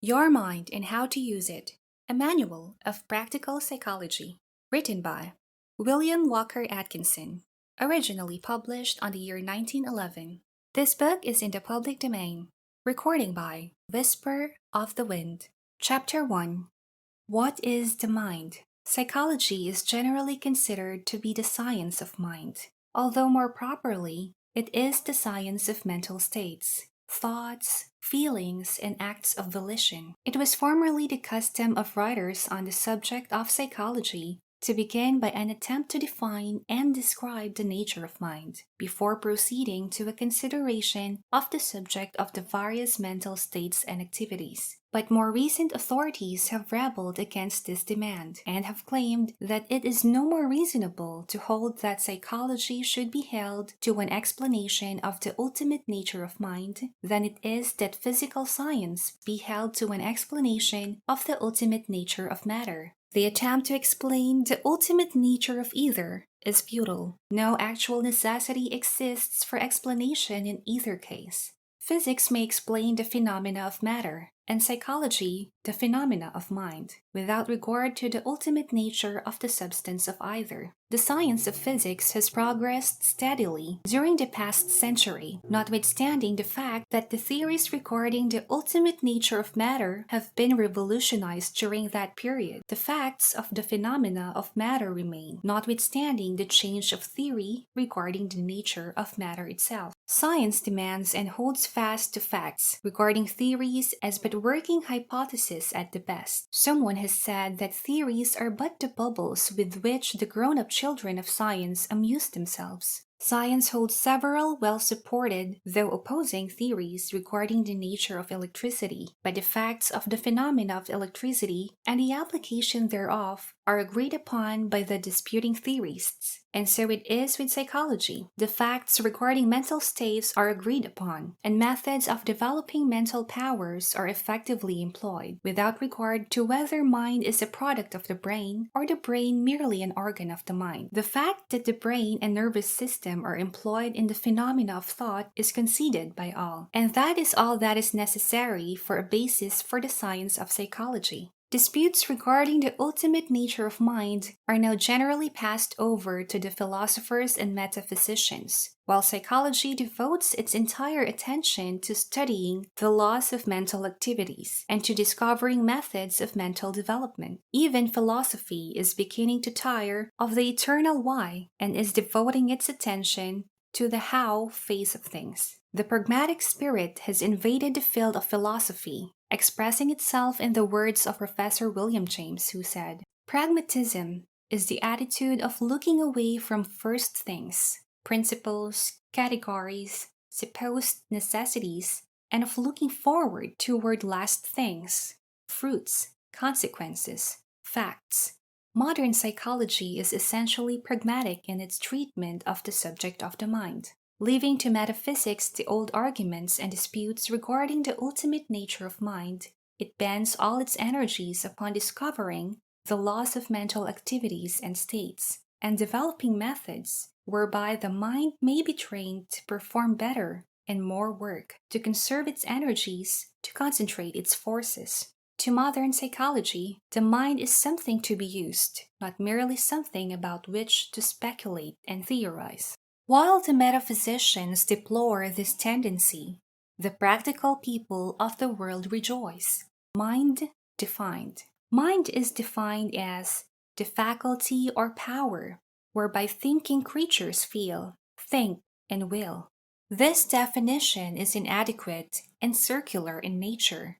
Your Mind and How to Use It, a Manual of Practical Psychology, written by William Walker Atkinson, originally published on the year 1911. This book is in the public domain. Recording by Whisper of the Wind. Chapter 1. What is the mind? Psychology is generally considered to be the science of mind, although more properly, it is the science of mental states, thoughts, feelings, and acts of volition. It was formerly the custom of writers on the subject of psychology to begin by an attempt to define and describe the nature of mind, before proceeding to a consideration of the subject of the various mental states and activities. But more recent authorities have rebelled against this demand and have claimed that it is no more reasonable to hold that psychology should be held to an explanation of the ultimate nature of mind than it is that physical science be held to an explanation of the ultimate nature of matter. The attempt to explain the ultimate nature of either is futile. No actual necessity exists for explanation in either case. Physics may explain the phenomena of matter, and psychology the phenomena of mind, without regard to the ultimate nature of the substance of either. The science of physics has progressed steadily during the past century, notwithstanding the fact that the theories regarding the ultimate nature of matter have been revolutionized during that period. The facts of the phenomena of matter remain, notwithstanding the change of theory regarding the nature of matter itself. Science demands and holds fast to facts regarding theories as but working hypotheses at the best. Someone has said that theories are but the bubbles with which the grown-up children of science amuse themselves. Science holds several well-supported, though opposing, theories regarding the nature of electricity, but the facts of the phenomena of electricity and the application thereof are agreed upon by the disputing theorists. And so it is with psychology. The facts regarding mental states are agreed upon, and methods of developing mental powers are effectively employed, without regard to whether mind is a product of the brain or the brain merely an organ of the mind. The fact that the brain and nervous system are employed in the phenomena of thought is conceded by all, and that is all that is necessary for a basis for the science of psychology. Disputes regarding the ultimate nature of mind are now generally passed over to the philosophers and metaphysicians, while psychology devotes its entire attention to studying the laws of mental activities and to discovering methods of mental development. Even philosophy is beginning to tire of the eternal why and is devoting its attention to the how phase of things. The pragmatic spirit has invaded the field of philosophy, expressing itself in the words of Professor William James, who said, "Pragmatism is the attitude of looking away from first things, principles, categories, supposed necessities, and of looking forward toward last things, fruits, consequences, facts." Modern psychology is essentially pragmatic in its treatment of the subject of the mind, leaving to metaphysics the old arguments and disputes regarding the ultimate nature of mind. It bends all its energies upon discovering the laws of mental activities and states, and developing methods whereby the mind may be trained to perform better and more work, to conserve its energies, to concentrate its forces. To modern psychology, the mind is something to be used, not merely something about which to speculate and theorize. While the metaphysicians deplore this tendency, the practical people of the world rejoice. Mind defined. Mind is defined as the faculty or power whereby thinking creatures feel, think, and will. This definition is inadequate and circular in nature.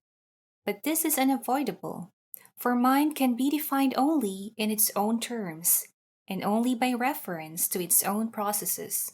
But this is unavoidable, for mind can be defined only in its own terms, and only by reference to its own processes.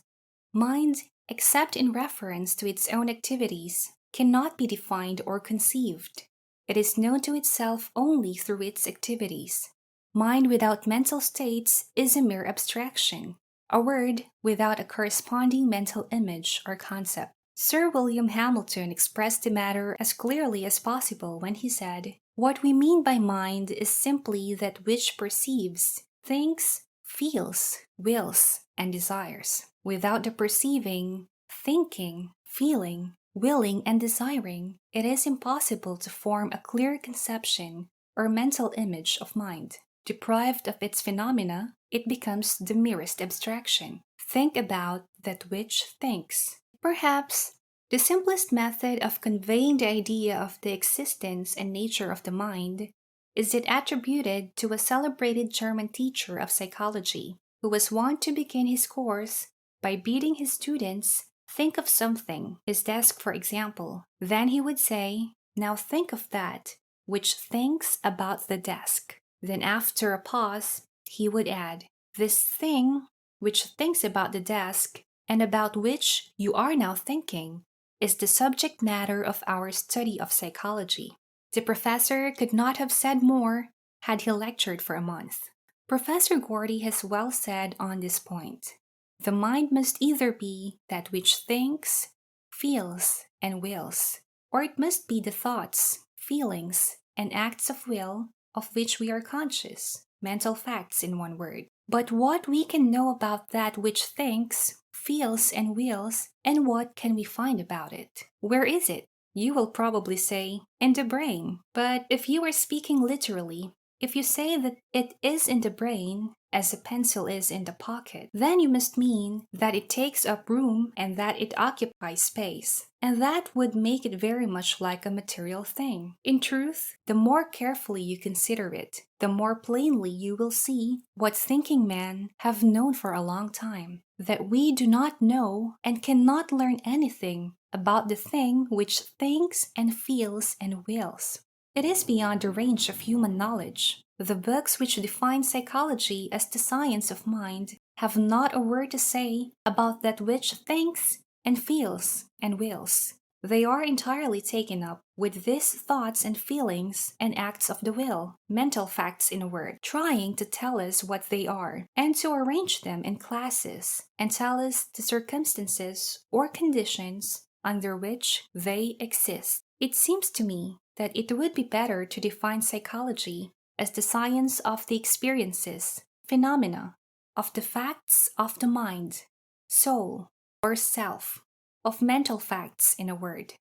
Mind, except in reference to its own activities, cannot be defined or conceived. It is known to itself only through its activities. Mind without mental states is a mere abstraction, a word without a corresponding mental image or concept. Sir William Hamilton expressed the matter as clearly as possible when he said, "What we mean by mind is simply that which perceives, thinks, feels, wills, and desires. Without the perceiving, thinking, feeling, willing and desiring, it is impossible to form a clear conception or mental image of mind. Deprived of its phenomena, it becomes the merest abstraction. Think about that which thinks. Perhaps the simplest method of conveying the idea of the existence and nature of the mind is it attributed to a celebrated German teacher of psychology who was wont to begin his course by bidding his students think of something, his desk for example. Then he would say, "Now think of that which thinks about the desk." Then after a pause, he would add, "This thing which thinks about the desk and about which you are now thinking is the subject matter of our study of psychology." The professor could not have said more had he lectured for a month. Professor Gordy has well said on this point. The mind must either be that which thinks, feels, and wills, or it must be the thoughts, feelings, and acts of will of which we are conscious, mental facts in one word. But what we can know about that which thinks, feels, and wills, and what can we find about it? Where is it? You will probably say, in the brain. But if you are speaking literally, if you say that it is in the brain, as a pencil is in the pocket, then you must mean that it takes up room and that it occupies space. And that would make it very much like a material thing. In truth, the more carefully you consider it, the more plainly you will see what thinking men have known for a long time, that we do not know and cannot learn anything about the thing which thinks and feels and wills. It is beyond the range of human knowledge. The books which define psychology as the science of mind have not a word to say about that which thinks and feels and wills. They are entirely taken up with these thoughts and feelings and acts of the will, mental facts in a word, trying to tell us what they are, and to arrange them in classes, and tell us the circumstances or conditions under which they exist. It seems to me that it would be better to define psychology as the science of the experiences, phenomena, of the facts of the mind, soul, or self, of mental facts in a word.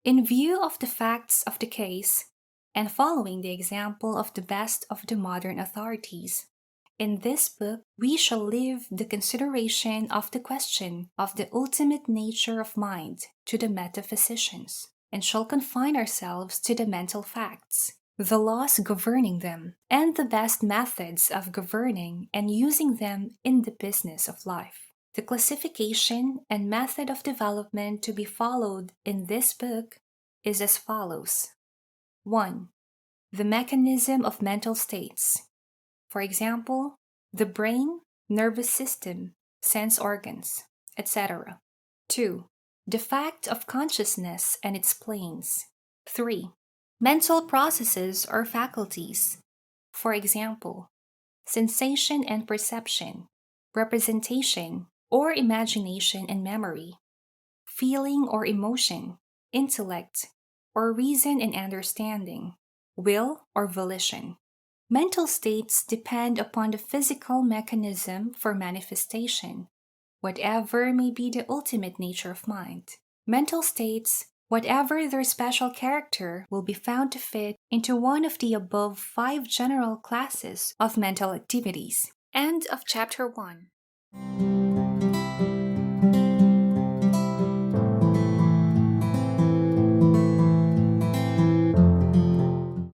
In view of the facts of the case, and following the example of the best of the modern authorities, in this book we shall leave the consideration of the question of the ultimate nature of mind to the metaphysicians, and shall confine ourselves to the mental facts, the laws governing them, and the best methods of governing and using them in the business of life. The classification and method of development to be followed in this book is as follows. 1. The mechanism of mental states. For example, the brain, nervous system, sense organs, etc. 2. The fact of consciousness and its planes. 3. Mental processes or faculties. For example, sensation and perception, representation or imagination and memory, feeling or emotion, intellect, or reason and understanding, will or volition. Mental states depend upon the physical mechanism for manifestation, whatever may be the ultimate nature of mind. Mental states, whatever their special character, will be found to fit into one of the above 5 general classes of mental activities. End of Chapter 1.